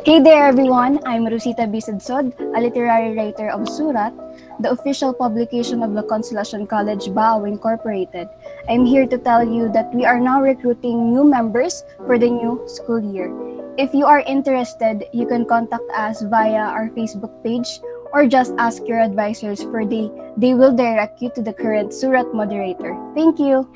Hey there everyone, I'm Rosita Bisadsod, a literary writer of SURAT, the official publication of the Consolacion College Baao Incorporated. I'm here to tell you that we are now recruiting new members for the new school year. If you are interested, you can contact us via our Facebook page or just ask your advisors for they will direct you to the current SURAT moderator. Thank you.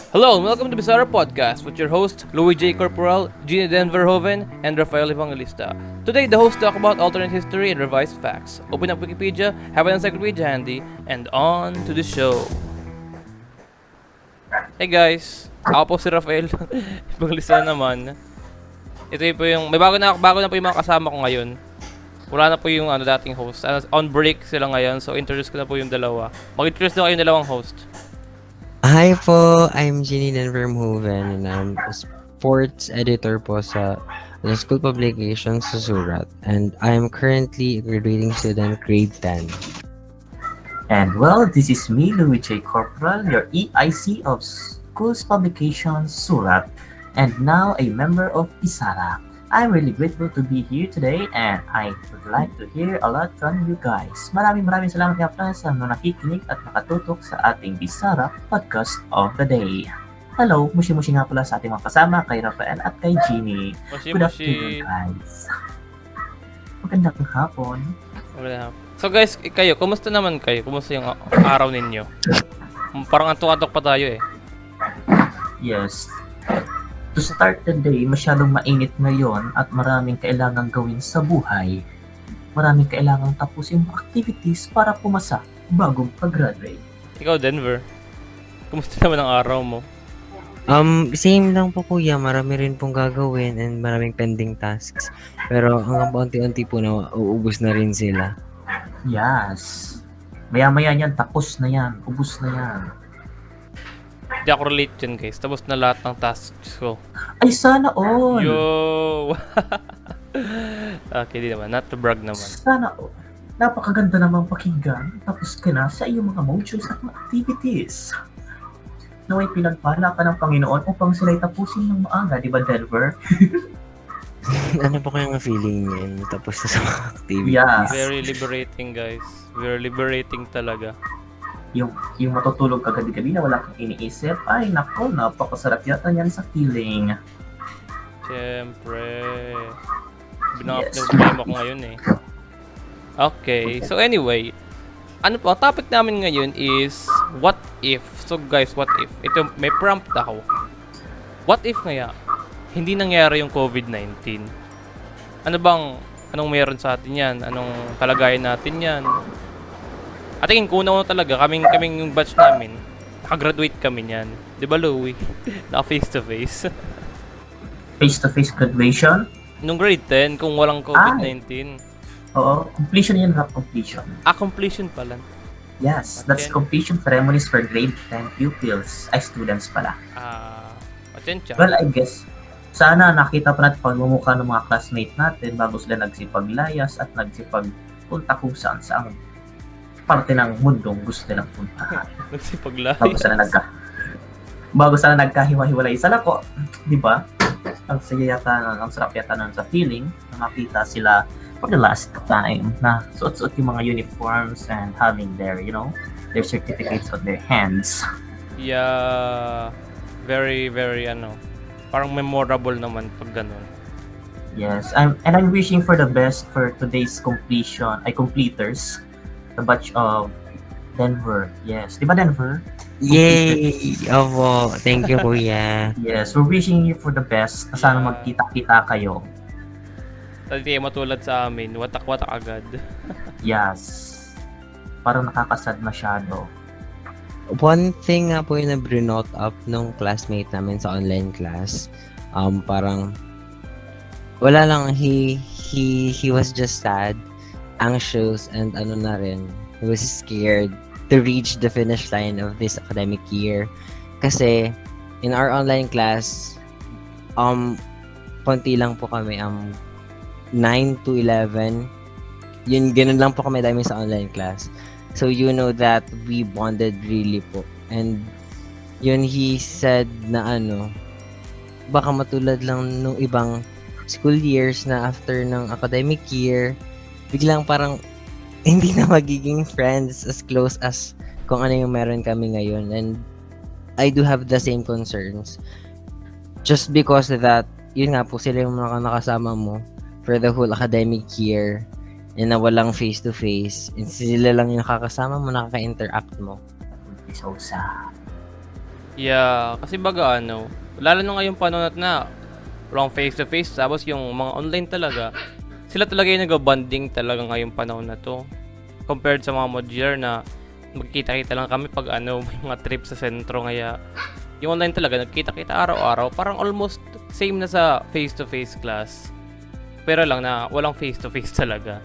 Hello and welcome to BISARA Podcast with your host Louis J. Corporal, Gina Denverhoven, and Rafael Evangelista. Today, the hosts talk about alternate history and revised facts. Open up Wikipedia, have an encyclopedia handy, and on to the show. Hey guys, ako po si Rafael Evangelista na naman. Ito po yung, may bago na po yung mga kasama ko ngayon. Wala na po yung dating host. On break sila ngayon, so introduce ko na po yung dalawa. Mag-introduce na kayo yung dalawang host. Hi po, I'm Ginny Denverhoven and I'm a sports editor po sa the school publication sa SURAT, and I'm currently a graduating student grade 10. And well, this is me, Louis J. Corporal, your EIC of Schools Publications Surat, and now a member of BISARA. I'm really grateful to be here today and I would like to hear a lot from you guys. Maraming salamat nga pala sa mga nakikinig at nakatutok sa ating BISARA Podcast of the Day. Hello, mushi-mushi nga pala sa ating mga kasama kay Rafael at kay Jeannie. Good afternoon, guys. Magandang hapon. So guys, kayo, kumusta naman kayo? Kumusta yung araw ninyo? Parang antok-antok pa tayo eh. Yes. To start the day, masyadong mainit ngayon at maraming kailangang gawin sa buhay. Maraming kailangang tapusin yung activities para pumasa bagong pag-graduate. Ikaw, Denver, kumusta naman ang araw mo? Same lang po kuya, marami rin pong gagawin and maraming pending tasks. Pero hanggang paunti-unti po na uubos na rin sila. Yes. Maya-maya yan, tapos na yan, ubos na yan. Hindi ako relate dyan guys, tapos na lahat ng tasks ko. Ay, sana all! Yo! Okay, di naman, not to brag naman. Sana all. Napakaganda namang pakinggan, tapos ka na sa iyong mga modules at mga activities. Naway pinagpala ka ng Panginoon upang sila'y tapusin ng maaga, di ba, Denver? Ano po kayang feeling niyan tapos na sa mga activities? Yes. Very liberating guys. Very liberating talaga. Yung matutulog ka gabi-gabi na wala kang iniisip, ay nako, napakasarap yata yan sa feeling. Siyempre. Binaka-problema ko ngayon eh. Okay, so anyway, ang topic namin ngayon is what if. So guys, what if? Ito, may prompt ako. What if nga hindi nangyari yung COVID-19? Anong meron sa atin yan? Anong kalagayan natin yan? At tingin ko na talaga, kaming yung batch namin, nakagraduate kami niyan. Di ba, Louie? Naka face-to-face. Face-to-face graduation? Nung grade 10, kung walang COVID-19. Oo, completion yan, rap completion. Completion pala. Yes, that's completion ceremonies for grade 10 pupils, ay students pala. Atensya. Well, I guess, sana nakita pa natin pagmumukha ng mga classmate natin bago sila nagsipaglayas at nagsipagpunta kung saan ang parte ng mundong gusto nilang puntahan. Nagsipaglayas. Bago sana nagkahiwa-hiwalay sa lako, di ba? Ang sarap yata nun sa feeling na makita sila for the last time na suot-suot yung mga uniforms and having their certificates on their hands. Yeah, very, very, parang memorable naman pag ganun. Yes, I'm wishing for the best for today's completers, the batch of Denver. Yes, di ba Denver? Yay! Opo, thank you kuya. Yes, we're wishing you for the best. Sana magkita-kita kayo. Dati matulad sa amin, watak-watak agad. Yes. Parang nakakasad masyado. One thing nga po yung na-note up nung classmate namin sa online class, parang wala lang, he was just sad, anxious, and he was scared to reach the finish line of this academic year. Kasi in our online class, konti lang po kami, 9 to 11. Ganun lang po kami dami sa online class. So you know that we bonded really po. And yun, he said na baka matulad lang nung ibang school years na after ng academic year, biglang parang hindi na magiging friends as close as kung ano yung meron kami ngayon. And I do have the same concerns. Just because that, yun nga po, sila yung mga nakasama mo for the whole academic year and na walang face-to-face. And sila lang yung nakakasama mo, nakaka-interact mo. So sad. Yeah, kasi baga lalo na ngayong panahon na walang face-to-face, tapos yung mga online talaga, sila talaga yung nag-bonding talaga ngayong panahon na to. Compared sa mga modular na magkita-kita lang kami pag may mga trip sa sentro, kaya yung online talaga, nagkita-kita araw-araw, parang almost same na sa face-to-face class. Pero lang na walang face-to-face talaga.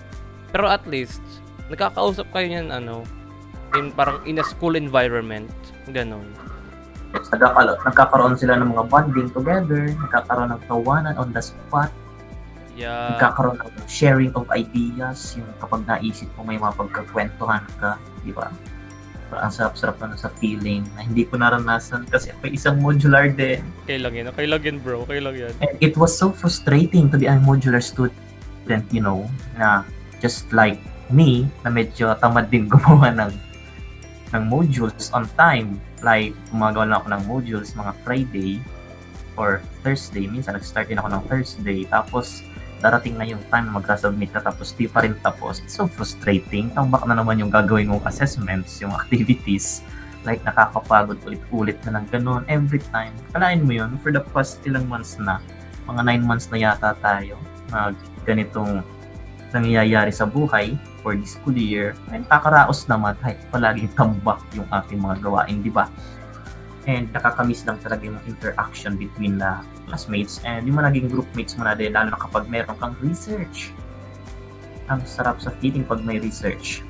Pero at least, nakakausap kayo niyan parang in a school environment, ganun. Nagkakaroon sila ng mga bonding together, nagkakaroon ng tawanan on the spot, Yeah. nagkakaroon ng sharing of ideas, yung kapag naisip mo may mga pagkakwentuhan ka, di ba? Parang ang sarap-sarap na sa feeling na hindi ko naranasan kasi ako isang modular din. Okay lang yan bro, okay lang yan. And it was so frustrating to be a modular student, na just like me, na medyo tamad din gumawa ng modules on time. Like, gumagawa lang ako ng modules mga Friday or Thursday. Minsan, nag-start din ako ng Thursday. Tapos, darating na yung time na mag-submit na tapos di pa rin tapos. It's so frustrating. Tambak na naman yung gagawin mong assessments, yung activities. Like, nakakapagod ulit-ulit na lang ganun every time. Kalain mo yun, for the past ilang months na, mga 9 months na yata tayo, na ganitong nangyayari sa buhay for this school year, ay nakakaraos naman kahit palaging tambak yung ating mga gawain, di ba? And nakakamiss lang talaga yung interaction between the classmates and yung mga naging groupmates mo na din, lalo na kapag meron kang research. Ang sarap sa feeling pag may research.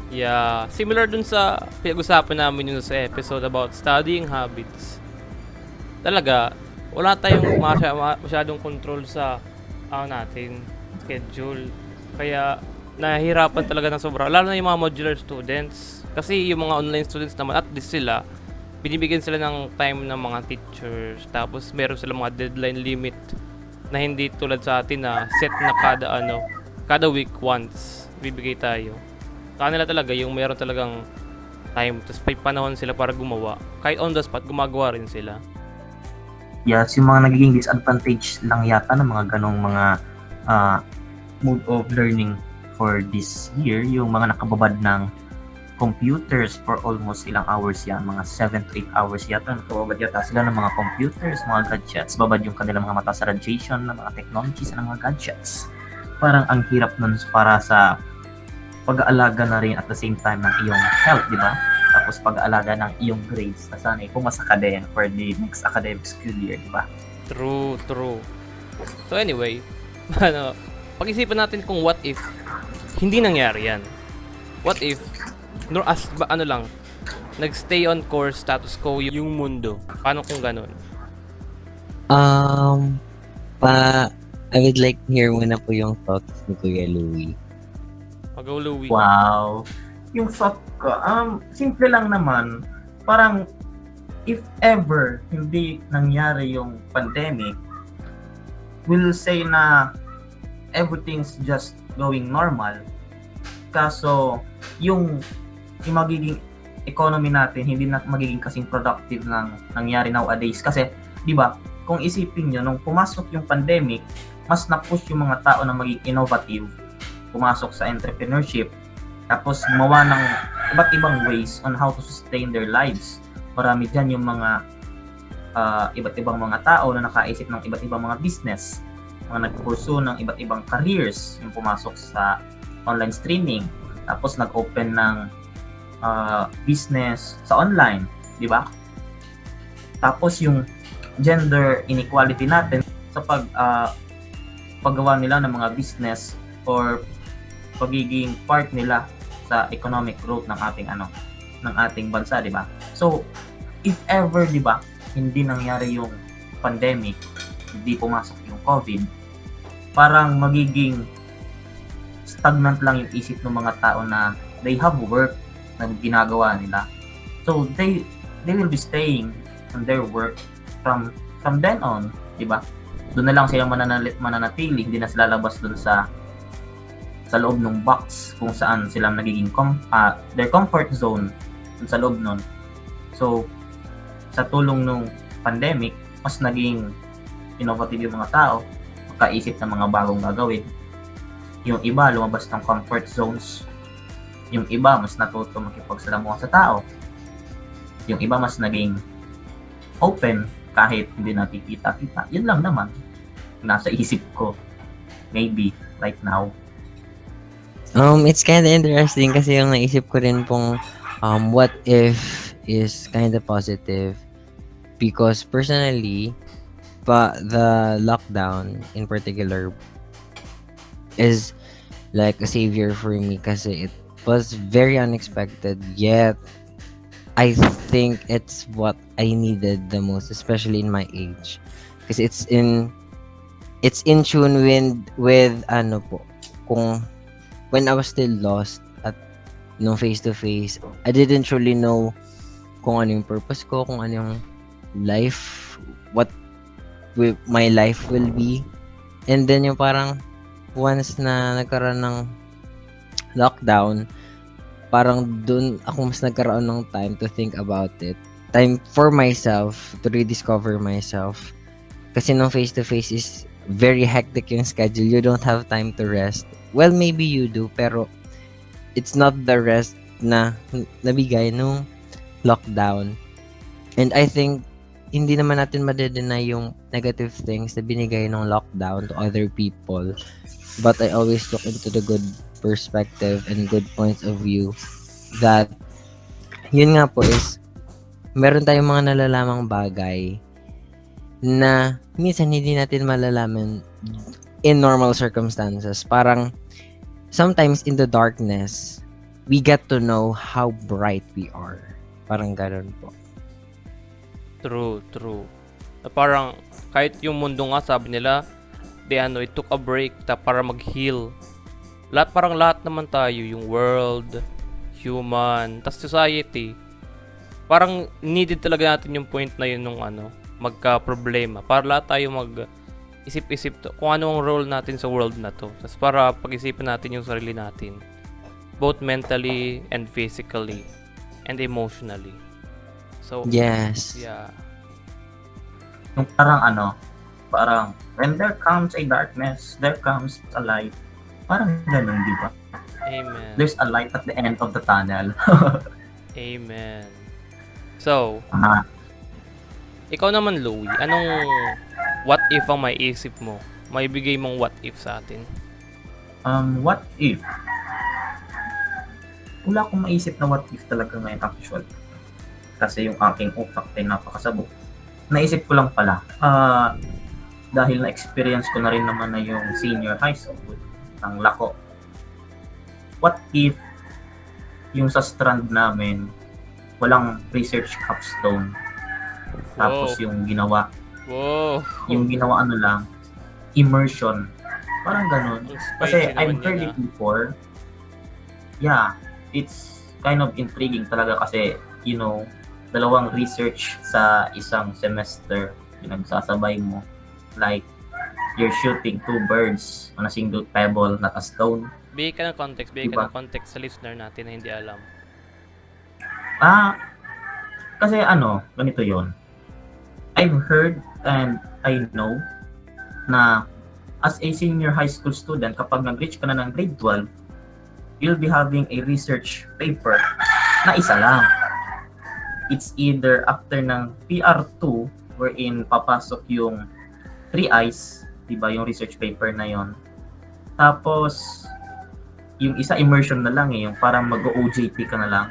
Yeah, similar dun sa pinag-usapan namin yun sa episode about studying habits. Talaga, wala tayong masyadong control sa natin schedule. Kaya nahihirapan talaga ng sobra, lalo na yung mga modular students. Kasi yung mga online students naman, at least sila, binibigyan sila ng time ng mga teachers. Tapos meron sila mga deadline limit na hindi tulad sa atin na set na kada week once bibigay tayo. Kanila talaga yung meron talagang time, tapos may panahon sila para gumawa. Kahit on the spot, gumagawa rin sila. Yes, yung mga nagiging disadvantage lang yata ng mga ganong mga mode of learning for this year, yung mga nakababad ng computers for almost ilang hours yan, mga 7 to 8 hours yata, nakababad yata sila ng mga computers, mga gadgets, babad yung kanilang mga mata sa radiation ng mga technologies ng mga gadgets. Parang ang hirap nun para sa pag-aalaga na rin at the same time ng iyong health, di ba? Tapos pag-aalaga ng iyong grades na sana pumasa ka din for the next academic school year, di ba? True. So anyway, pag-isipan natin kung what if hindi nangyari yan. What if nag-stay on course, status quo yung mundo. Paano kung ganun? I would like to hear muna po yung thoughts ni Kuya Louie. Mag-go Louie. Wow! Yung thought ko, simple lang naman. Parang, if ever hindi nangyari yung pandemic, we'll say na everything's just going normal. Kaso, yung magiging economy natin, hindi na magiging kasing productive ng nangyari nowadays. Kasi, di ba, kung isipin nyo, nung pumasok yung pandemic, mas na-push yung mga tao na maging innovative, pumasok sa entrepreneurship, tapos gumawa ng iba't ibang ways on how to sustain their lives. Marami dyan yung mga iba't ibang mga tao na nakaisip ng iba't ibang mga business, mga nag-pursue ng iba't ibang careers, yung pumasok sa online streaming, tapos nag-open ng business sa online, di ba? Tapos yung gender inequality natin sa paggawa nila ng mga business or pagiging part nila sa economic growth ng ating bansa, di ba? So, if ever, di ba, hindi nangyari yung pandemic, hindi pumasok yung COVID, parang magiging stagnant lang yung isip ng mga tao na they have work na ginagawa nila. So, they will be staying on their work from from then on, di ba? Doon na lang sila mananatili, hindi na sila lalabas doon sa loob ng box kung saan sila nagiging their comfort zone dun sa loob nun. So, sa tulong ng pandemic, mas naging innovative yung mga tao, makaisip ng mga bagong gagawin. Yung iba, lumabas ng comfort zones. Yung iba, mas natuto makipagsalamuha sa tao. Yung iba, mas naging open kahit hindi nakikita-kita. Yun lang naman. Nasa isip ko. Maybe, right now. It's kind of interesting kasi yung naisip ko rin pong what if is kind of positive because personally, the lockdown in particular is like a savior for me kasi it was very unexpected yet I think it's what I needed the most, especially in my age kasi it's in tune with ano po kung when I was still lost at no face to face, I didn't truly know kung ano yung purpose ko, kung ano yung life, what my life will be. And then yung parang once na nagkaroon ng lockdown, parang dun ako mas nagkaroon ng time to think about it. Time for myself, to rediscover myself. Kasi nung face to face is very hectic yung schedule. You don't have time to rest. Well, maybe you do, pero it's not the rest na nabigay nung lockdown. And I think hindi naman natin madedeny yung negative things na binigay ng lockdown to other people. But I always look into the good perspective and good points of view that yun nga po is meron tayong mga nalalamang bagay na minsan hindi natin malalaman in normal circumstances. Parang sometimes in the darkness, we get to know how bright we are. Parang ganun po. True. Na parang kahit yung mundo nga sabi nila, it took a break para mag-heal. Parang lahat naman tayo, yung world, human, tas society. Parang needed talaga natin yung point na yun nung magka-problema. Para lahat tayo isip-isip kung ano ang role natin sa world na to. Tas para pag-isipan natin yung sarili natin. Both mentally and physically and emotionally. So, Yes. yeah. Yung parang when there comes a darkness, there comes a light. Parang ganun, di ba? Amen. There's a light at the end of the tunnel. Amen. So, Ah, ikaw naman, Louie, anong what if ang maiisip mo? Maibigay mong what if sa atin? what if? Wala akong maisip na what if talaga ngayon actually. Kasi yung aking utak ay napakasabog. Naisip ko lang pala, dahil na-experience ko na rin naman na yung senior high school ng Lako. What if yung sa strand namin, walang research capstone. Tapos yung ginawa lang, immersion. Parang ganun. Kasi I've heard it before. Yeah, it's kind of intriguing talaga kasi, dalawang research sa isang semester pinagsasabay mo. Like, you're shooting two birds on a single pebble, not a stone. Bigay ka ng Diba? context sa listener natin na hindi alam. Kasi ganito yon. I've heard and I know na as a senior high school student, kapag nag-reach ka na ng grade 12, you'll be having a research paper na isa lang. It's either after ng PR2 wherein papasok yung 3 eyes, diba yung research paper na yon. Tapos, yung isa immersion na lang yung parang mag-OJT ka na lang.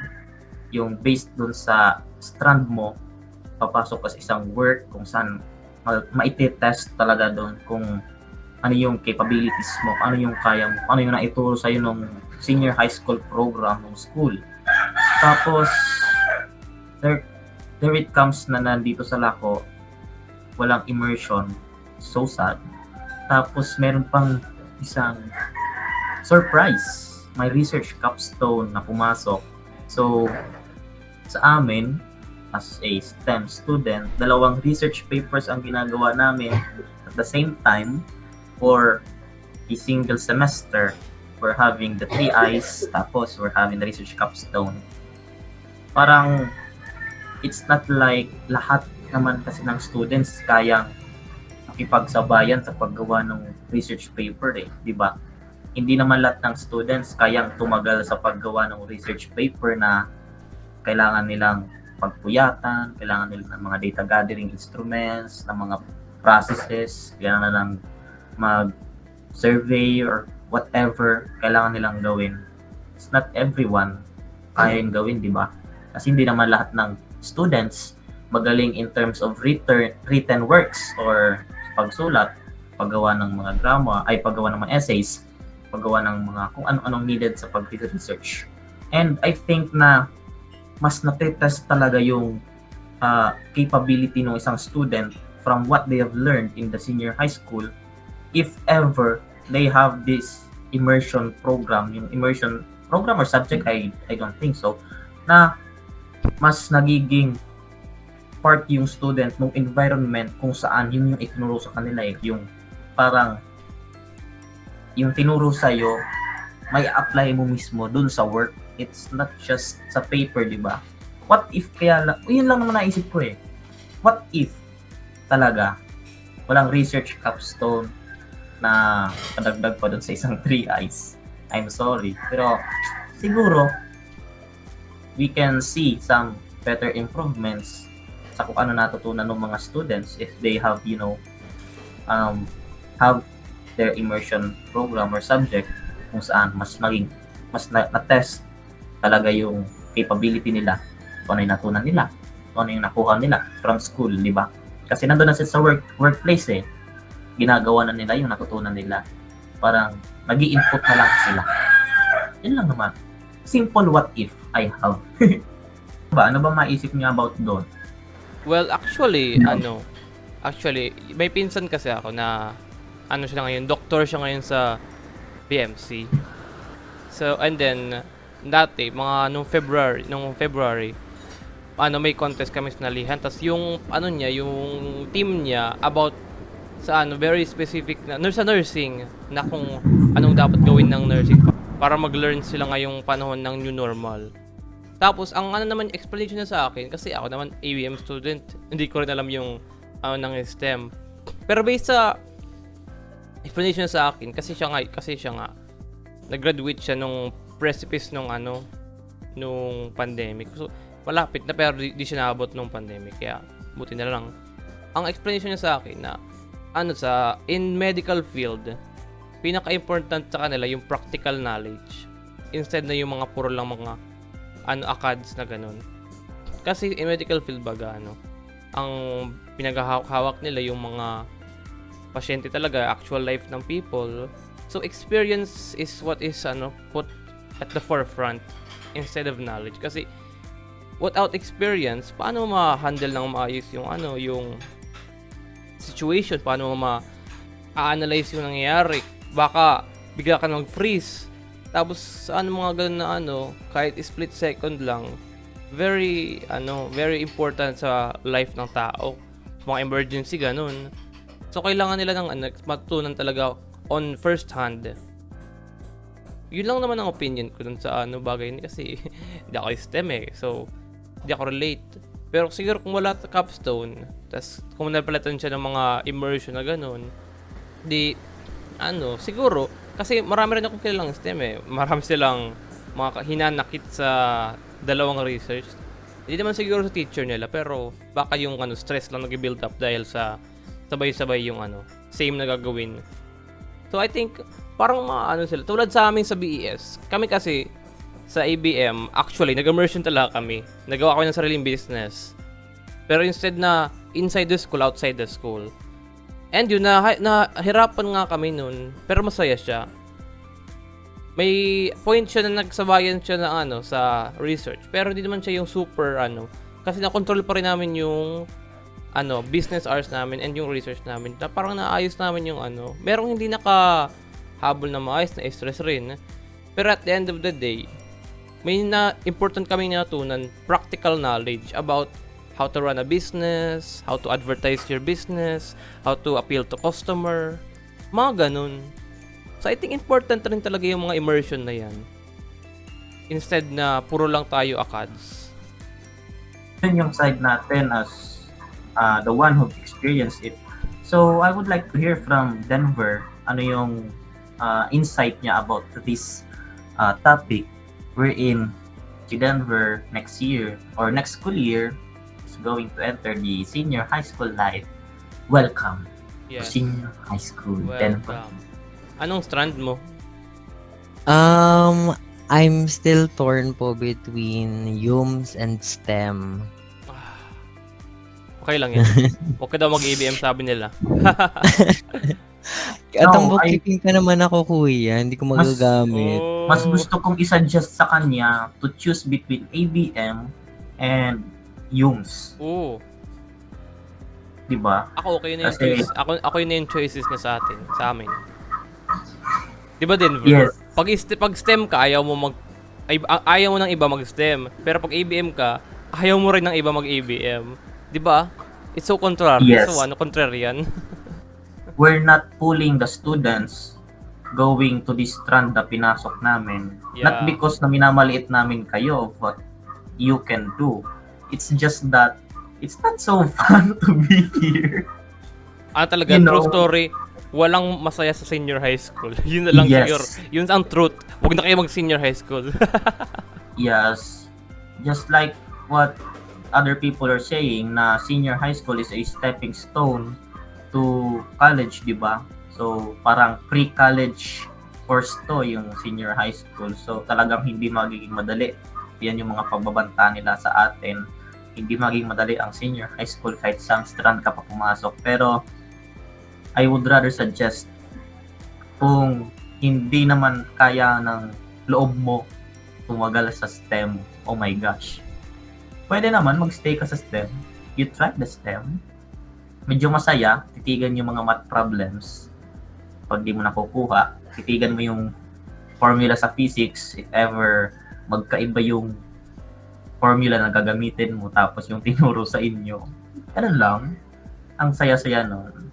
Yung based dun sa strand mo, papasok ka sa isang work kung saan maiti-test talaga doon kung ano yung capabilities mo, ano yung kaya mo, ano yung naituro sa'yo nung senior high school program ng school. Tapos, there it comes na nandito sa Lako, walang immersion. So sad. Tapos, meron pang isang surprise. May research capstone na pumasok. So, sa amin, as a STEM student, dalawang research papers ang ginagawa namin at the same time for a single semester. We're having the 3 I's, tapos we're having the research capstone. Parang it's not like lahat naman kasi ng students kayang makipagsabayan sa paggawa ng research paper di ba? Hindi naman lahat ng students kayang tumagal sa paggawa ng research paper na kailangan nilang pagpuyatan, kailangan nila ng mga data gathering instruments, ng mga processes, kailangan nilang mag-survey or whatever kailangan nilang gawin. It's not everyone kaya yung gawin, di ba? Kasi hindi naman lahat ng students magaling in terms of written works or pagsulat, paggawa ng mga paggawa ng mga essays, paggawa ng mga kung ano-anong needed sa pag-research. And I think na mas natitest talaga yung capability ng isang student from what they have learned in the senior high school if ever they have this immersion program, yung immersion program or subject, I don't think so, na mas nagiging part yung student ng environment kung saan yun yung itinuro sa kanila yung parang yung tinuro sa'yo may apply mo mismo dun sa work. It's not just sa paper, di ba? What if kaya lang, yun lang naman naisip ko what if talaga walang research capstone na padagdag pa dun sa isang 3 I's? I'm sorry, pero siguro we can see some better improvements sa kung ano natutunan ng mga students if they have have their immersion program or subject kung saan mas na-test talaga yung capability nila, kung ano yung natunan nila, kung ano yung nakuha nila from school, di ba? Kasi nandun na sila sa workplace ginagawa na nila yung natutunan nila. Parang nag-i-input na lang sila. Yun lang naman. Simple what if I have. Ano ba maisip niyo about doon? Well, actually, may pinsan kasi ako na, siya ngayon, doktor siya ngayon sa BMC. So, and then, dati, nung February, may contest kami sinalihan. Tapos yung, yung team niya about sa very specific na, sa nursing, na kung anong dapat gawin ng nursing para mag-learn sila ngayong panahon ng new normal. Tapos, ang naman explanation niya sa akin, kasi ako naman ABM student, hindi ko rin alam yung ng STEM. Pero based sa explanation niya sa akin, kasi siya nga, nag-graduate siya nung precipice nung pandemic. So, malapit na pero di siya naabot nung pandemic. Kaya, buti na lang. Ang explanation niya sa akin na, in medical field, pinaka-important sa kanila yung practical knowledge. Instead na yung mga puro lang mga ACADS na ganun. Kasi in medical field baga ang pinaghahawak nila yung mga pasyente talaga, actual life ng people. So experience is what is put at the forefront instead of knowledge. Kasi without experience, paano ma-handle ng maayos yung yung situation, paano mo ma-analyze yung nangyayari. Baka bigla ka mag-freeze. Tapos mga ganun na kahit split second lang, very important sa life ng tao. Mga emergency ganun. So kailangan nila ng matutunan talaga on first hand. Yun lang naman ang opinion ko dun sa bagay kasi hindi ako STEM so hindi ako relate. Pero siguro kung wala sa capstone, tas kung napalitan siya ng mga immersion na ganun, siguro kasi marami rin akong kilalang STEM marami silang mga hinanakit sa dalawang research. Hindi naman siguro sa teacher nila, pero baka yung stress lang nag-build up dahil sa sabay-sabay yung same na gagawin. So I think parang sila. Tulad sa amin sa BES, kami kasi sa ABM, actually nag-immersion talaga kami. Nagawa kami ng sariling business. Pero instead na inside the school, outside the school. And yun, nahirapan nga kami nun, pero masaya siya. May point siya na nagsabayan siya na sa research, pero hindi naman siya yung super kasi na-control pa rin namin yung business hours namin and yung research namin. Na parang naayos namin yung merong hindi nakahabol na maayos, na stress rin. Pero at the end of the day, may important kaming natutunan, practical knowledge about how to run a business, how to advertise your business, how to appeal to customer, mga ganun. So I think important rin talaga yung mga immersion na yan. Instead na puro lang tayo ACADS. Yun yung side natin as the one who experienced it. So I would like to hear from Denver, ano yung insight niya about this topic wherein si Denver next year or next school year is going to enter the senior high school life. Welcome to Yes. senior high school, Denver. Welcome. Anong strand mo? I'm still torn po between UMS and STEM. Okay lang yan. Huwag ka daw mag-ABM, sabi nila. At ang No, bookkeeping ka naman ako, kuya. Hindi ko magagamit. Oh. Mas gusto kong i-suggest sa kanya to choose between ABM and UMS. Oo. Diba? Ako okay na yung Kasi- choice. Ako yun na yung choices na sa atin, sa amin. 'Di ba, Denver? Yes. Pag STEM ka, ayaw mo ng iba mag-STEM. Pero pag ABM ka, ayaw mo rin ng iba mag-ABM. 'Di ba? It's so contrary. Yes. So contrarian. We're not pulling the students going to this strand na pinasok namin. Yeah. Not because na minamaliit namin kayo of what you can do. It's just that it's not so fun to be here. Talaga, You true know- story. Walang masaya sa senior high school. Yun na lang Yes. siguro. Yun ang truth. Huwag na kayo mag-senior high school. Yes. Just like what other people are saying na senior high school is a stepping stone to college, di ba? So, parang pre-college course to yung senior high school. So, talagang hindi magiging madali. Yan yung mga pagbabanta nila sa atin. Hindi magiging madali ang senior high school kahit sa strand ka pa pumasok. Pero, I would rather suggest kung hindi naman kaya ng loob mo tumagal sa STEM, oh my gosh. Pwede naman mag-stay ka sa STEM. You try the STEM. Medyo masaya, titigan yung mga math problems. Pag di mo nakukuha, titigan mo yung formula sa physics if ever magkaiba yung formula na gagamitin mo tapos yung tinuro sa inyo. Ganun lang. Ang saya-saya nun.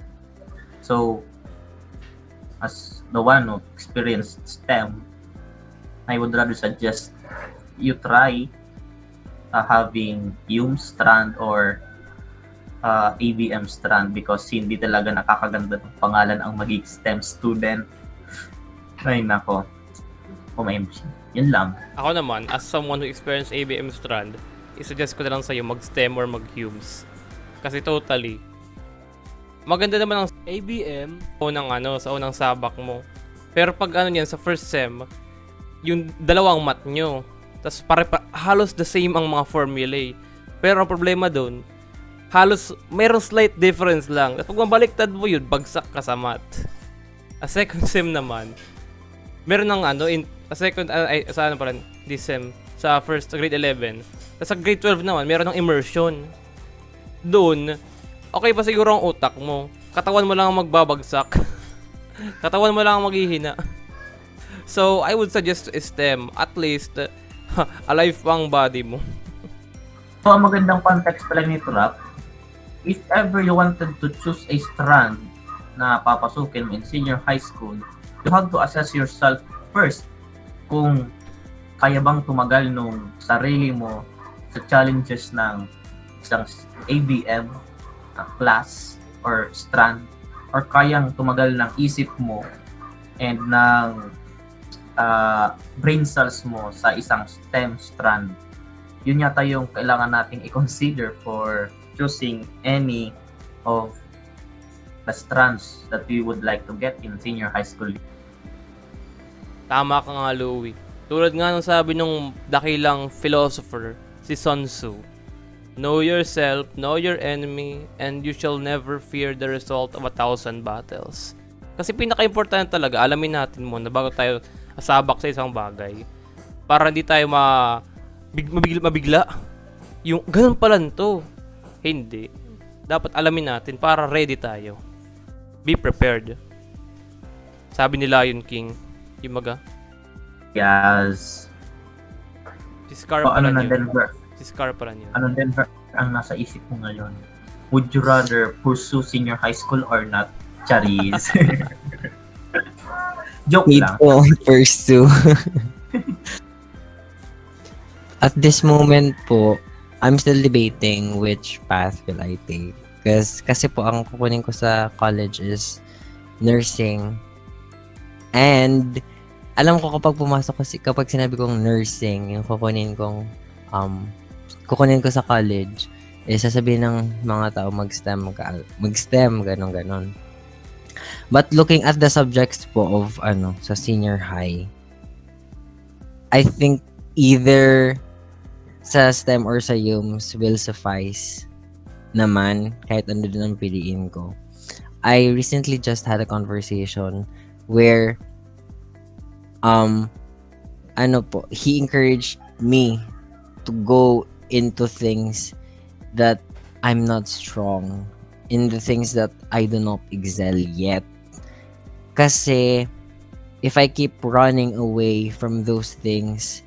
So, as the one who experienced STEM, I would rather suggest you try having UM strand or ABM strand because hindi talaga nakakaganda ng pangalan ang magiging STEM student. Ay nako. OMG. Yun lang. Ako naman, as someone who experienced ABM strand, isuggest ko na lang sa'yo mag-STEM or mag-HUMS. Kasi totally, maganda naman ang ABM sa unang sabak mo. Pero pag sa first sem, yung dalawang math nyo, tas halos the same ang mga formulae. Pero ang problema doon, halos mayroong slight difference lang. At pag mabaliktad mo yun, bagsak ka sa math. A second sem naman, meron ng this sem, sa first grade 11. Tapos sa grade 12 naman, meron ng immersion. Doon, okay pa siguro ang utak mo. Katawan mo lang ang magbabagsak. Katawan mo lang ang maghihina. So, I would suggest STEM. At least, alive pa ang body mo. So, ang magandang context pala nito, Rap, if ever you wanted to choose a strand na papasukin mo in senior high school, you have to assess yourself first kung kaya bang tumagal nung sarili mo sa challenges ng isang ABM class or strand or kayang tumagal ng isip mo and ng brain cells mo sa isang STEM strand. Yun yata yung kailangan nating i-consider for choosing any of the strands that we would like to get in senior high school. Tama ka nga, Louie. Tulad nga ng sabi nung dakilang philosopher, si Sun Tzu. Know yourself, know your enemy, and you shall never fear the result of 1,000 battles. Kasi pinaka-importante talaga, alamin natin muna bago tayo sabak sa isang bagay. Para hindi tayo mabigla. Yung, ganun pala to. Hindi. Dapat alamin natin para ready tayo. Be prepared. Sabi ni Lion King, yung Yes. si Scar O, pala ano na yun. Denver? Si Scar pala yun. Ano Denver? ang nasa isip mo ngayon? Would you rather pursue senior high school or not? Charis. Joke Need lang. to pursue. At this moment po, I'm still debating which path will I take. Kasi po, ang kukunin ko sa college is nursing. And, alam ko kapag pumasok ko, kapag sinabi kong nursing, yung kukunin ko sa college, sasabihin ng mga tao mag-STEM, ganon. But looking at the subjects po of, sa senior high, I think either sa STEM or sa UMS will suffice naman kahit ano din ang piliin ko. I recently just had a conversation where he encouraged me to go into things that I'm not strong, in the things that I do not excel yet. Kasi if I keep running away from those things,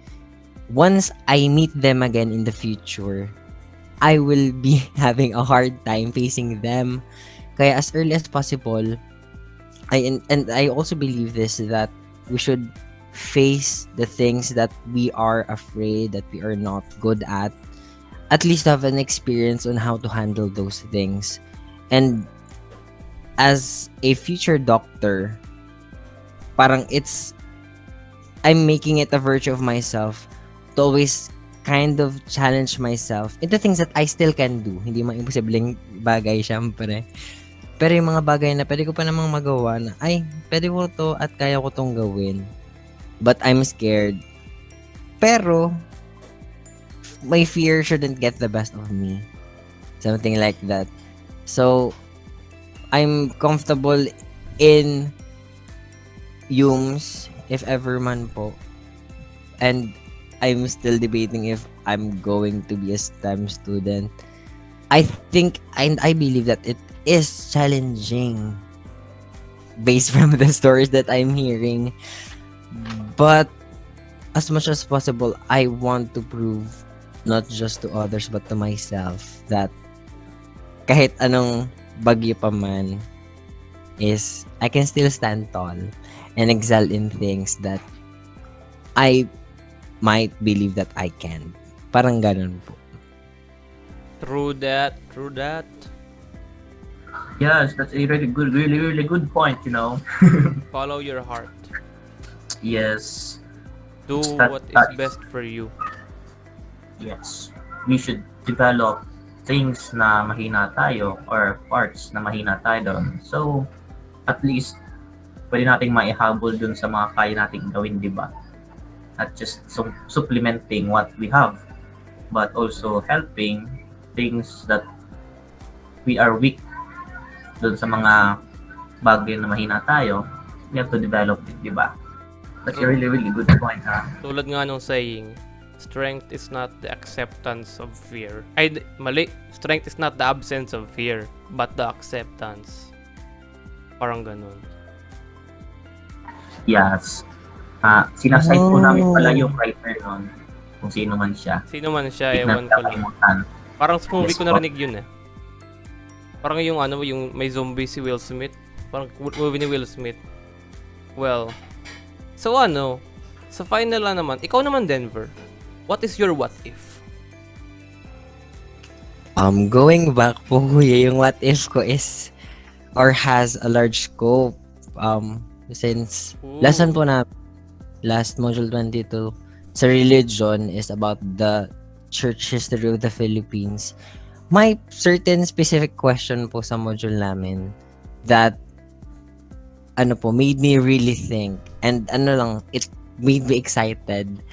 once I meet them again in the future, I will be having a hard time facing them. Kaya as early as possible, I also believe this, that we should face the things that we are afraid, that we are not good at least have an experience on how to handle those things. And as a future doctor, parang I'm making it a virtue of myself to always kind of challenge myself into things that I still can do. Hindi mga imposibleng bagay, syempre. Pero yung mga bagay na pwede ko pa namang magawa na, pwede ko to at kaya ko tong gawin. But I'm scared. Pero, my fear shouldn't get the best of me. Something like that. So, I'm comfortable in UMS, if ever man po. And I'm still debating if I'm going to be a STEM student. I think, and I believe that it is challenging based from the stories that I'm hearing. But as much as possible, I want to prove not just to others but to myself that kahit anong bagyo pa man is I can still stand tall and excel in things that I might believe that I can. Parang ganun po. True that. Yes, that's a really good point, Follow your heart. Yes. Do That- what is that- best for you. Yes. We should develop things na mahina tayo or parts na mahina tayo doon. So, at least, pwede nating maihabol dun sa mga kaya nating gawin, di ba? Not just supplementing what we have, but also helping things that we are weak dun sa mga bagay na mahina tayo. We have to develop it, di ba? That's a really good point, ha? Tulad nga nung saying, strength is not the acceptance of fear. Mali. Strength is not the absence of fear, but the acceptance. Parang ganun. Yes. Sinaside po namin pala yung writer nun, kung sino man siya. Sino man siya, Hindi ewan natin ko lang. nakalimutan. Parang sa movie Yes, ko po. narinig yun eh. Parang yung yung may zombie si Will Smith. Parang movie ni Will Smith. Well, so sa final na naman, ikaw naman Denver, what is your what if? Going back po, kuya, yung what if ko is or has a large scope. Since Ooh. lesson po na last module 22 sa religion is about the church history of the Philippines. May certain specific question po sa module namin that made me really think, and it made me excited.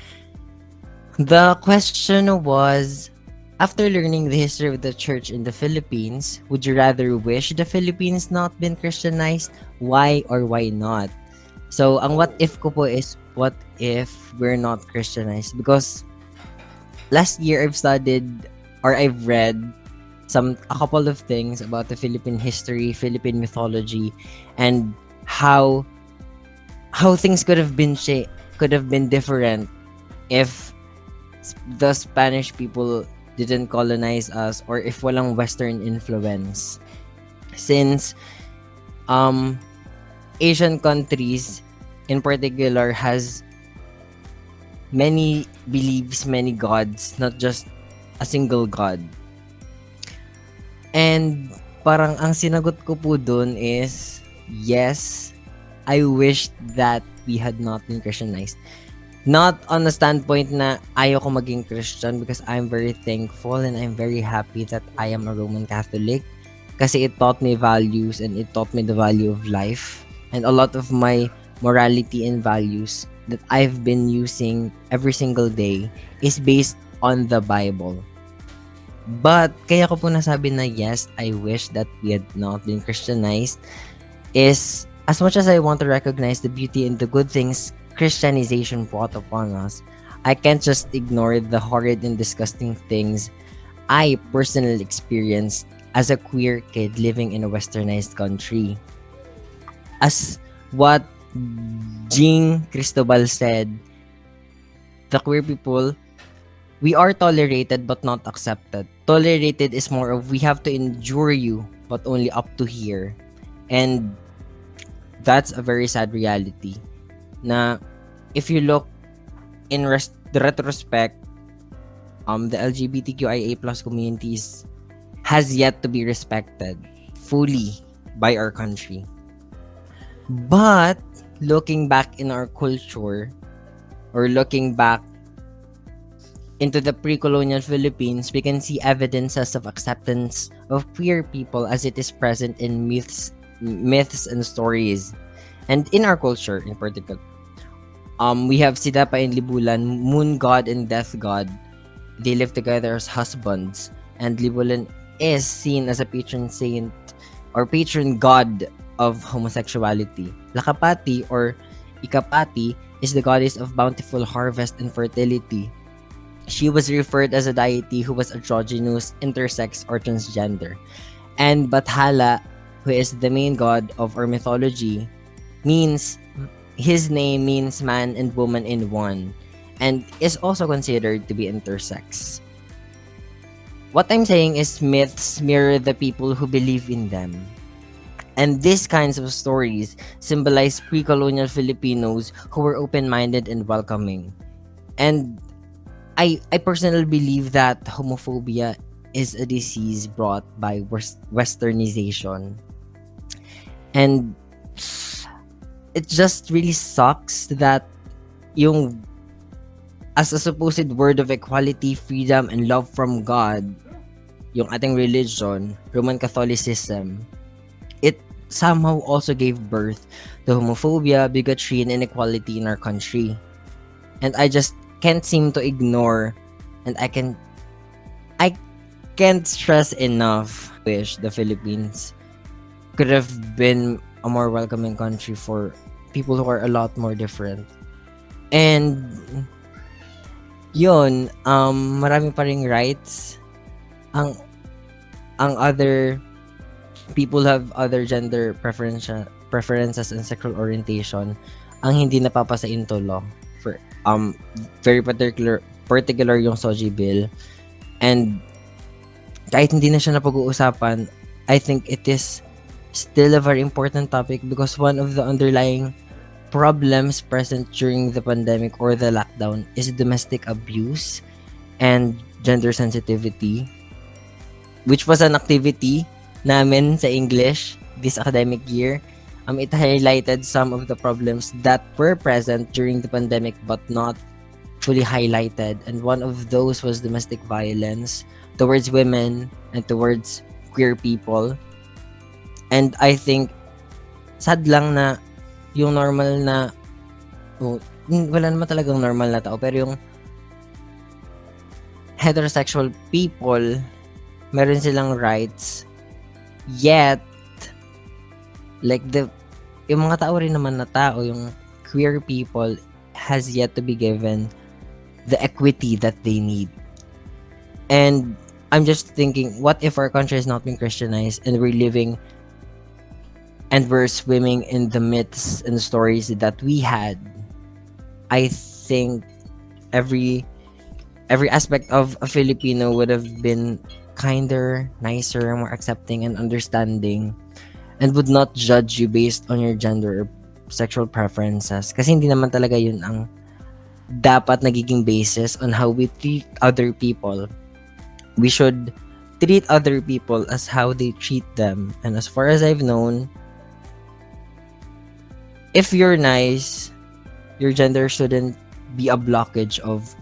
The question was, after learning the history of the church in the Philippines, would you rather wish the Philippines not been Christianized? Why or why not? So, ang what if ko po is, what if we're not Christianized? Because last year I've read a couple of things about the Philippine history, Philippine mythology, and how things could have been different if the Spanish people didn't colonize us, or if walang Western influence. Since um Asian countries in particular has many beliefs, many gods, not just a single god. And parang ang sinagot ko po dun is, yes, I wish that we had not been Christianized. Not on the standpoint na ayoko maging Christian, because I'm very thankful and I'm very happy that I am a Roman Catholic, kasi it taught me values and it taught me the value of life, and a lot of my morality and values that I've been using every single day is based on the Bible. But kaya ko po nasabi na yes, I wish that we had not been Christianized, is as much as I want to recognize the beauty and the good things Christianization brought upon us, I can't just ignore the horrid and disgusting things I personally experienced as a queer kid living in a westernized country. As what Jean Cristobal said, the queer people, we are tolerated but not accepted. Tolerated is more of we have to endure you, but only up to here. And that's a very sad reality. Na if you look in the retrospect, the LGBTQIA plus communities has yet to be respected fully by our country. But looking back in our culture, or looking back into the pre-colonial Philippines, we can see evidences of acceptance of queer people as it is present in myths and stories. And in our culture in particular, we have Sidapa and Libulan, moon god and death god. They live together as husbands, and Libulan is seen as a patron saint or patron god of homosexuality. Lakapati or Ikapati is the goddess of bountiful harvest and fertility. She was referred as a deity who was androgynous, intersex, or transgender. And Bathala, who is the main god of our mythology, his name means man and woman in one, and is also considered to be intersex. What I'm saying is myths mirror the people who believe in them. And these kinds of stories symbolize pre-colonial Filipinos who were open-minded and welcoming. And I personally believe that homophobia is a disease brought by westernization. And it just really sucks that yung as a supposed word of equality, freedom, and love from God, yung ating religion, Roman Catholicism, it somehow also gave birth to homophobia, bigotry, and inequality in our country. And I just can't seem to ignore, and I can't stress enough, wish the Philippines could have been a more welcoming country for people who are a lot more different. And yun, marami pa ring rights. Ang other people have other gender preferences and sexual orientation ang hindi napapasa into law. For very particular yung Soji bill. And kahit hindi na siya napag-uusapan, I think it is still a very important topic, because one of the underlying problems present during the pandemic or the lockdown is domestic abuse and gender sensitivity, which was an activity namin sa English this academic year. It highlighted some of the problems that were present during the pandemic but not fully highlighted, and one of those was domestic violence towards women and towards queer people. And I think sad lang na yung normal na wala naman talagang normal na tao, pero yung heterosexual people meron silang rights, yet like yung mga tao rin naman na tao, yung queer people has yet to be given the equity that they need. And I'm just thinking, what if our country has not been Christianized and we're living and we're swimming in the myths and stories that we had? I think every every aspect of a Filipino would have been kinder, nicer, more accepting and understanding, and would not judge you based on your gender or sexual preferences. Kasi hindi naman talaga yun ang dapat nagiging basis on how we treat other people. We should treat other people as how they treat them. And as far as I've known, if you're nice, your gender shouldn't be a blockage of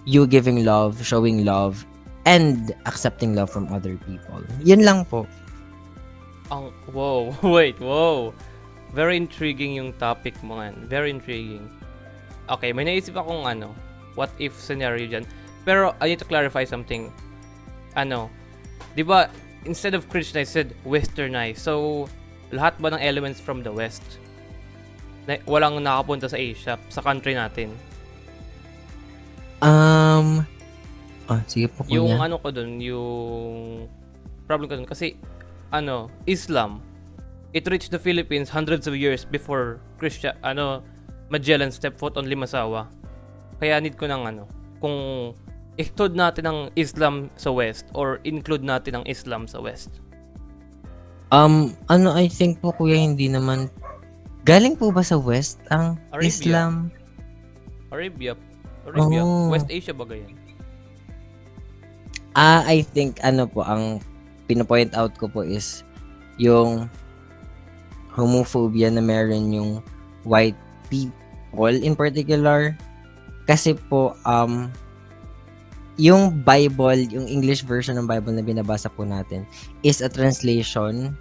you giving love, showing love, and accepting love from other people. Yun lang po. Wow, wait, wow. Very intriguing yung topic mo nga. Very intriguing. Okay, may naisip akong what if scenario dyan. Pero I need to clarify something. Di ba, instead of Christian, I said westernized. So, lahat ba ng elements from the west walang nakapunta sa Asia, sa country natin? Sige po kuya. Yung ko dun, yung problem ko dun, kasi Islam, it reached the Philippines hundreds of years before Magellan stepped foot on Limasawa. Kaya need ko ng kung include natin ang Islam sa West or include natin ang Islam sa West. I think po kuya, hindi naman galing po ba sa West ang Arabia. Islam? Arabia. Oh. West Asia ba ganyan? I think po ang pinopoint out ko po is yung homophobia na meron yung white people in particular. Kasi po yung Bible, yung English version ng Bible na binabasa po natin is a translation,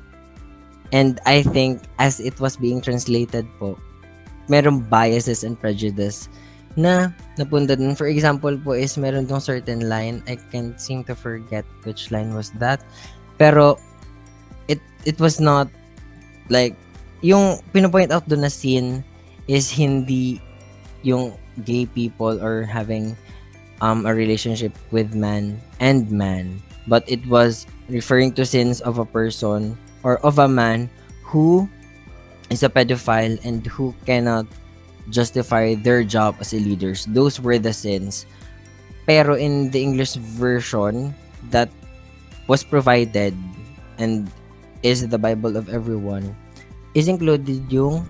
and I think as it was being translated po, merong biases and prejudice na napunta dun. For example po is meron tong certain line, I can't seem to forget which line was that, pero it was not like yung pinopoint out dun na scene is hindi yung gay people or having a relationship with man and man, but it was referring to sins of a person or of a man who is a pedophile and who cannot justify their job as a leaders. Those were the sins. Pero in the English version that was provided and is the Bible of everyone, is included yung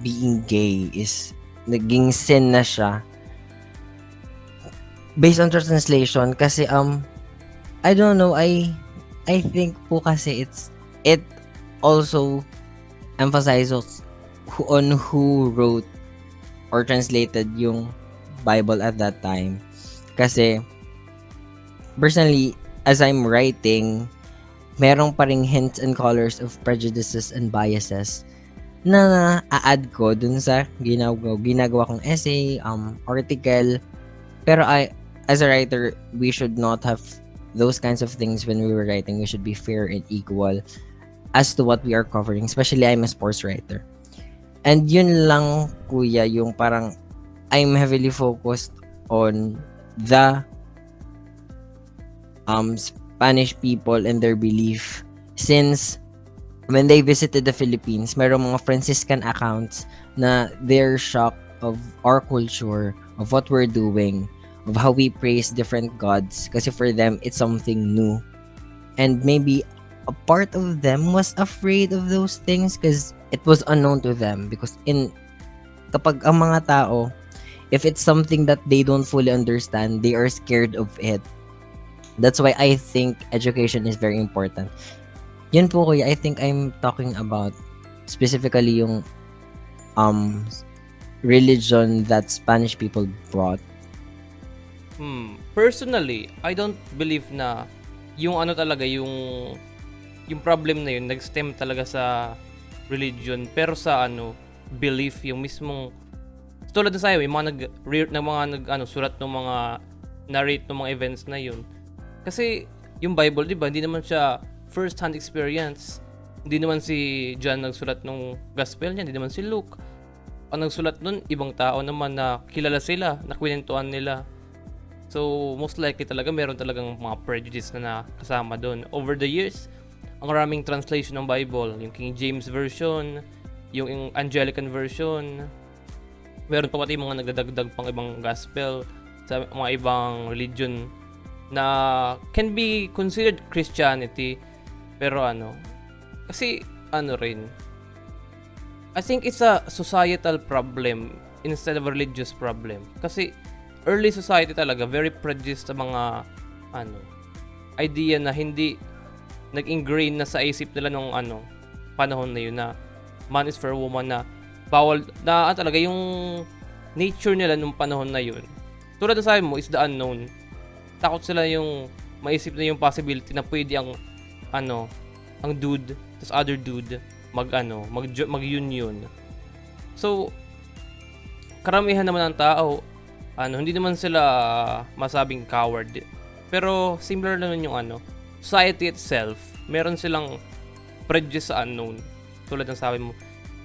being gay, is naging sin na siya based on translation. Kasi I don't know, I think po kasi it also emphasizes who wrote or translated yung Bible at that time. Kasi personally, as I'm writing, merong pa ring hints and colors of prejudices and biases na a-add ko dun sa ginagawa kong essay, article. Pero as a writer, we should not have those kinds of things when we were writing. We should be fair and equal as to what we are covering. Especially, I'm a sports writer. And yun lang, kuya, yung parang I'm heavily focused on the Spanish people and their belief, since when they visited the Philippines, merong mga Franciscan accounts na they're shocked of our culture, of what we're doing, of how we praise different gods, kasi for them it's something new. And maybe a part of them was afraid of those things because it was unknown to them. Because kapag ang mga tao, if it's something that they don't fully understand, they are scared of it. That's why I think education is very important. Yun po kuya, I think I'm talking about specifically yung religion that Spanish people brought. Personally, I don't believe na yung talaga, yung problem na yun nag-stem talaga sa religion, pero sa belief, yung mismong tulad na sa'yo, yung mga surat ng mga narrate ng mga events na yun. Kasi yung Bible, di ba, hindi naman siya first-hand experience. Hindi naman si John nagsulat ng gospel niya, hindi naman si Luke. Ang nagsulat nun, ibang tao naman na kilala sila, na kwinentuhan nila. So, most likely talaga, meron talagang mga prejudice na kasama doon. Over the years, ang maraming translation ng Bible, yung King James Version, yung Anglican Version, meron pa pati mga nagdadagdag pang ibang gospel. sa mga ibang religion na can be considered Christianity, pero kasi rin, I think it's a societal problem instead of a religious problem. Kasi early society talaga very prejudiced sa mga idea na hindi nag-ingrain na sa isip nila nung panahon na yun, na man is for woman, na bawal na talaga yung nature nila nung panahon na yun. Tulad ng sabi mo is the unknown. Takot sila yung maisip na yung possibility na pwede ang dude tas other dude mag-union. So karamihan naman ng tao hindi naman sila masabing coward, pero similar naman yung society itself, meron silang prejudice sa unknown. Tulad ng sabi mo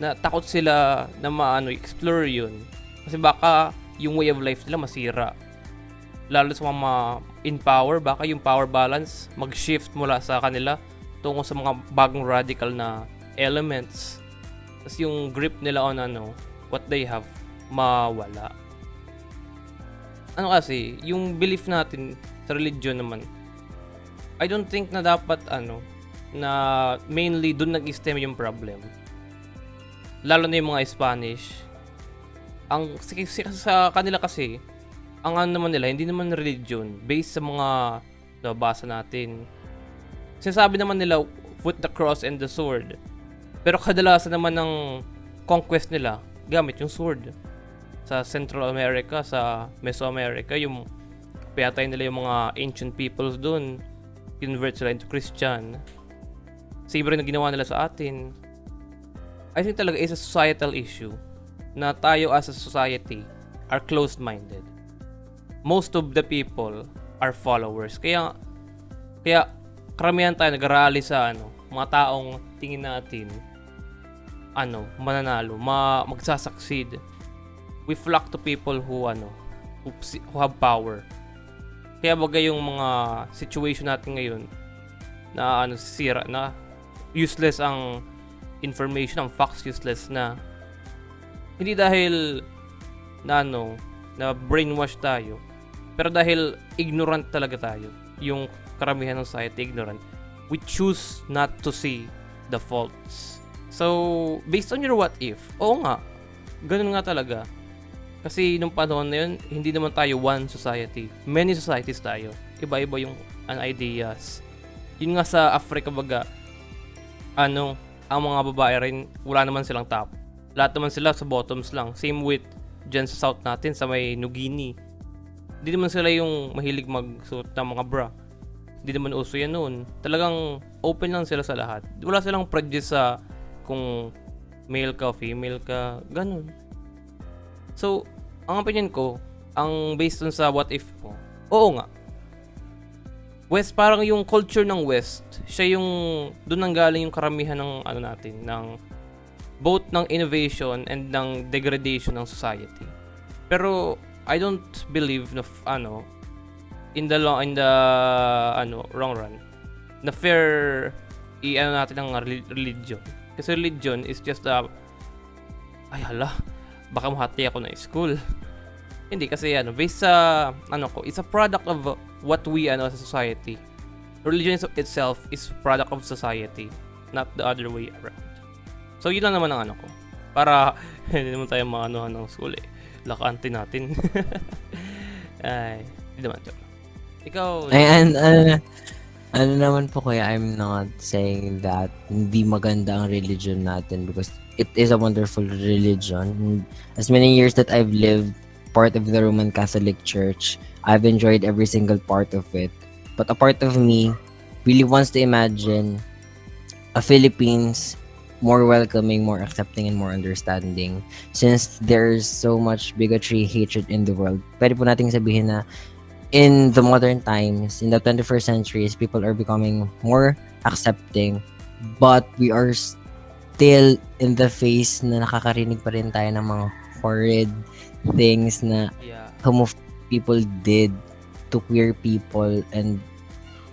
na takot sila na explore yun kasi baka yung way of life nila masira, lalo sa mga in power, baka yung power balance mag-shift mula sa kanila tungo sa mga bagong radical na elements, tas yung grip nila on what they have mawala. Kasi yung belief natin sa religion naman, I don't think na dapat na mainly dun nag-stem yung problem, lalo na yung mga Spanish. Ang sa kanila kasi ang naman nila hindi naman religion based sa mga nabasa natin. Sinasabi naman nila with the cross and the sword, pero kadalasan naman ng conquest nila gamit yung sword. Sa Central America, sa Mesoamerica, yung piyatay nila yung mga ancient peoples dun, convert sila into Christian. Same rin na ginawa nila sa atin. I think talaga is a societal issue na tayo as a society are closed-minded. Most of the people are followers. Kaya karamihan tayo nag-rally sa mga taong tingin natin mananalo, magsasucceed. We flock to people who have power. Kaya bagay yung mga situation natin ngayon na sira na, useless ang information, ang facts useless na. Hindi dahil na brainwash tayo, pero dahil ignorant talaga tayo. Yung karamihan ng society ignorant. We choose not to see the faults. So, based on your what if, oo nga, ganun nga talaga. Kasi nung panahon na yun, hindi naman tayo one society. Many societies tayo. Iba-iba yung ideas. Yun nga sa Africa baga, ang mga babae rin, wala naman silang top. Lahat naman sila sa bottoms lang. Same with dyan sa south natin, sa may Nugini. Hindi naman sila yung mahilig magsuot ng mga bra. Hindi naman uso yan noon. Talagang open lang sila sa lahat. Wala silang prejudice sa kung male ka o female ka. Ganun. So, ang opinion ko, ang based on sa what if po, oo nga. West, parang yung culture ng West, siya yung doon nanggaling yung karamihan ng natin, ng both ng innovation and ng degradation ng society. Pero I don't believe na in the long run na fair natin ang religion. Kasi religion is just baka mahati ako na school. Hindi kasi based sa it's a product of what we as a society. Religion itself is product of society, not the other way around. So yun lang naman ang ko. Para hindi naman tayo maanuhan ng school Lakante natin. Ay, hindi naman joke. Ikaw, ano naman po kuya, I'm not saying that hindi maganda ang religion natin because it is a wonderful religion. As many years that I've lived part of the Roman Catholic Church, I've enjoyed every single part of it. But a part of me really wants to imagine a Philippines more welcoming, more accepting, and more understanding. Since there's so much bigotry, hatred in the world, pwede po nating sabihin na in the modern times, in the 21st centuries, people are becoming more accepting, but we are still in the face na nakakarinig pa rin tayo ng mga horrid things na homophobic people did to queer people, and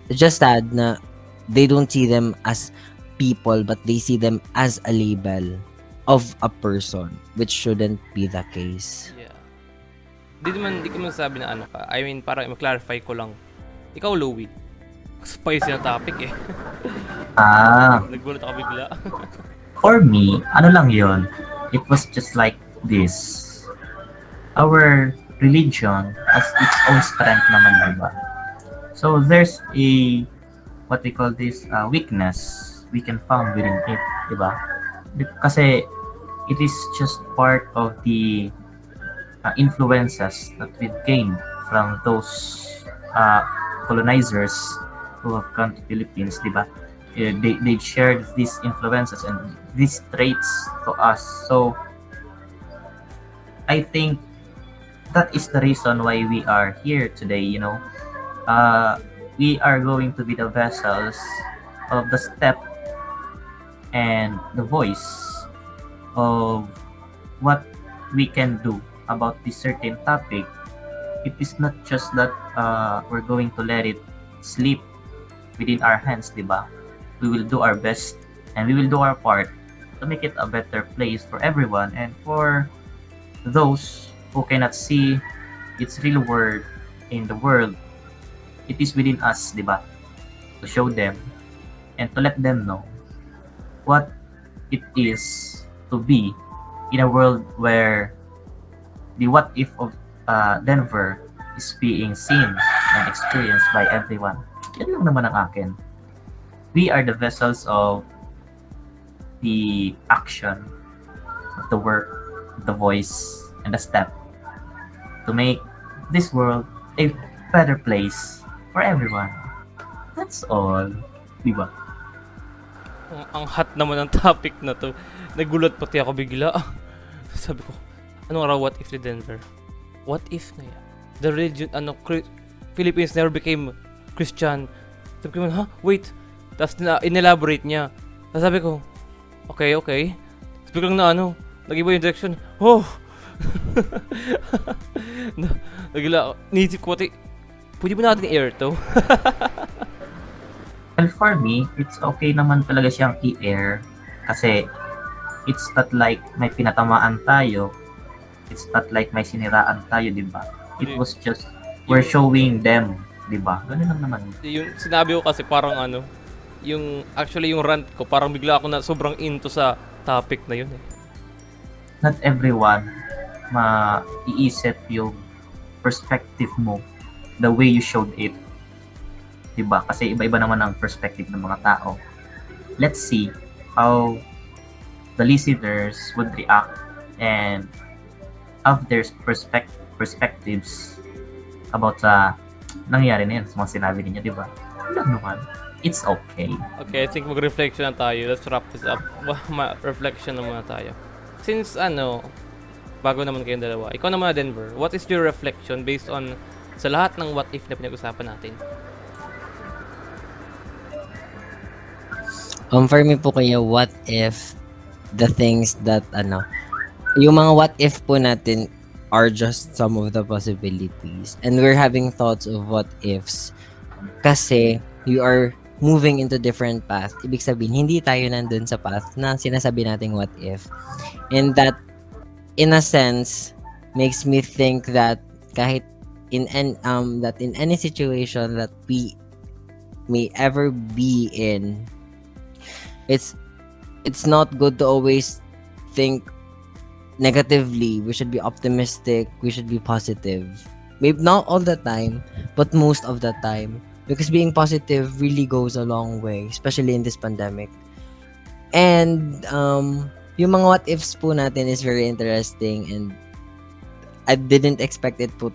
it's just sad na they don't see them as people but they see them as a label of a person, which shouldn't be the case. Di ko man sabi na ano ka. I mean, para ma-clarify ko lang. Ikaw, Louie. Spicy na topic eh. Ah, Nagulat ako bigla. for me, ano lang yon. It was just like this. Our religion has its own strength naman, diba? So there's a what we call this weakness we can found within it, diba? Kasi it is just part of the influences that we've gained from those uh, colonizers who have come to Philippines, diba? They've shared these influences and these traits to us. So I think that is the reason why we are here today, you know. We are going to be the vessels of the step and the voice of what we can do about this certain topic. It is not just that we're going to let it sleep within our hands, diba? We will do our best and we will do our part to make it a better place for everyone and for those who cannot see its real word in the world. It is within us, diba? To show them and to let them know what it is to be in a world where the what if of Denver is being seen and experienced by everyone. Yan lang naman ang akin. We are the vessels of the action, of the work, the voice, and the step to make this world a better place for everyone. That's all. Diba? Ang hot naman ng topic na to. Nagulat pati ako bigla. Sabi ko, anong raw what if ni Denver? What if na yan? The religion, Philippines never became Christian. Sabi ko, ha? Wait. Tapos inelaborate niya. Tapos sabi ko, okay. Tapos biglang nag-iba yung direction. Oh! Nagila, niisip ko pati, pwede ba natin i-air to? Well, for me, it's okay naman talaga siyang i-air kasi it's not like may pinatamaan tayo. It's not like may siniraan tayo, di ba? It was just, we're showing them, di ba? Ganun lang naman. Yung sinabi ko kasi parang yung rant ko, parang bigla ako na sobrang into sa topic na yun eh. Not everyone maiisip yung perspective mo the way you showed it. Diba? Kasi iba-iba naman ang perspective ng mga tao. Let's see how the listeners would react and have their perspectives about sa nangyari na yan sa mga sinabi niya, diba? Wala naman. It's okay. Okay, I think mag-reflection na tayo. Let's wrap this up. Reflection na muna tayo. Since bago naman kayong dalawa. Ikaw naman, Denver. What is your reflection based on sa lahat ng what if na pinag-usapan natin? For me po kuya, what if the things that yung mga what if po natin are just some of the possibilities and we're having thoughts of what ifs kasi you are moving into different path. Ibig sabihin, hindi tayo nandun sa path na sinasabi nating what if. And that, in a sense, makes me think that kahit in any situation that we may ever be in, it's not good to always think negatively. We should be optimistic. We should be positive. Maybe not all the time, but most of the time. Because being positive really goes a long way, especially in this pandemic. And yung mga what ifs po natin is very interesting and I didn't expect it po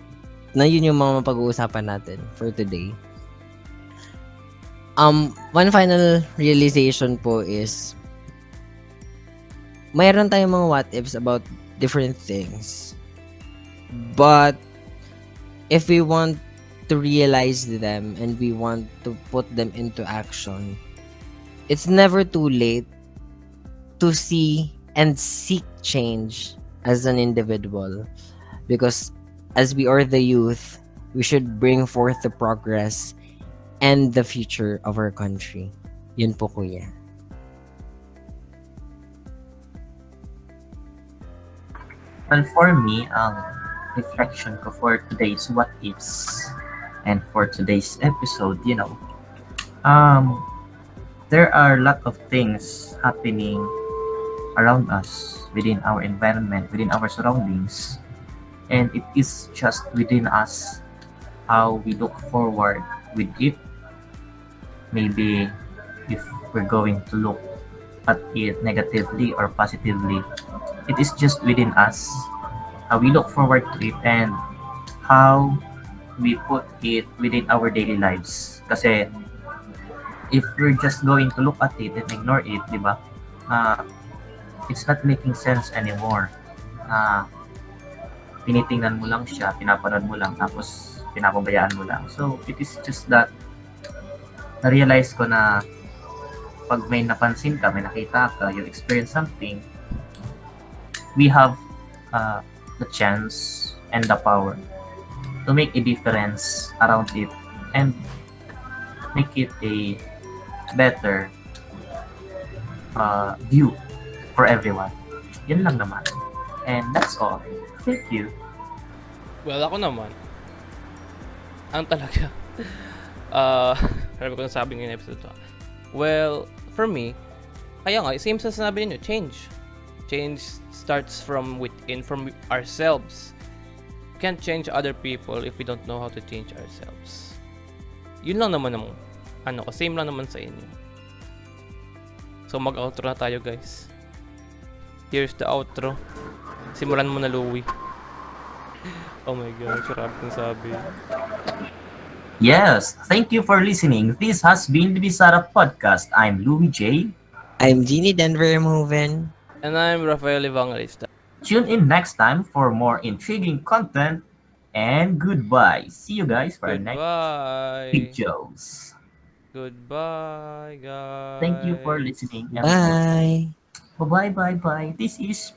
na yun yung mga pag-uusapan natin for today. One final realization po is mayroon tayong mga what ifs about different things. But if we want to realize them and we want to put them into action, it's never too late to see and seek change as an individual. Because as we are the youth, we should bring forth the progress and the future of our country. Yun po kuya. Well, for me, reflection ko for today's what ifs. And for today's episode, um, there are a lot of things happening around us, within our environment, within our surroundings, and it is just within us how we look forward with it. Maybe if we're going to look at it negatively or positively, it is just within us how we look forward to it and how we put it within our daily lives. Kasi if we're just going to look at it and ignore it, di ba? Uh, it's not making sense anymore. Uh, Tinitingnan mo lang siya, pinapanood mo lang, tapos pinapabayaan mo lang. So, it is just that na-realize ko na pag may napansin ka, may nakita ka, you experience something, we have the chance and the power to make a difference around it and make it a better view for everyone. Yun lang naman. And that's all. Thank you. Well, ako naman, ang talaga, marami ko nasabi ngayon episode 2. Well, for me, kaya nga, same sa sinabi niyo, change. Change starts from within, from ourselves. We can't change other people if we don't know how to change ourselves. Yun lang naman ang, same lang naman sa inyo. So, mag-outro na tayo, guys. Here's the outro. Simulan mo na, Louie. Oh my God, grabe kong sabi. Yes, thank you for listening. This has been the BISARA podcast. I'm Louis J. I'm Jeannie Denver Moven. And I'm Rafael Evangelista. Tune in next time for more intriguing content. And goodbye. See you guys for our next Goodbye. videos. Goodbye, guys. Thank you for listening, everyone. Bye. Bye bye bye. This is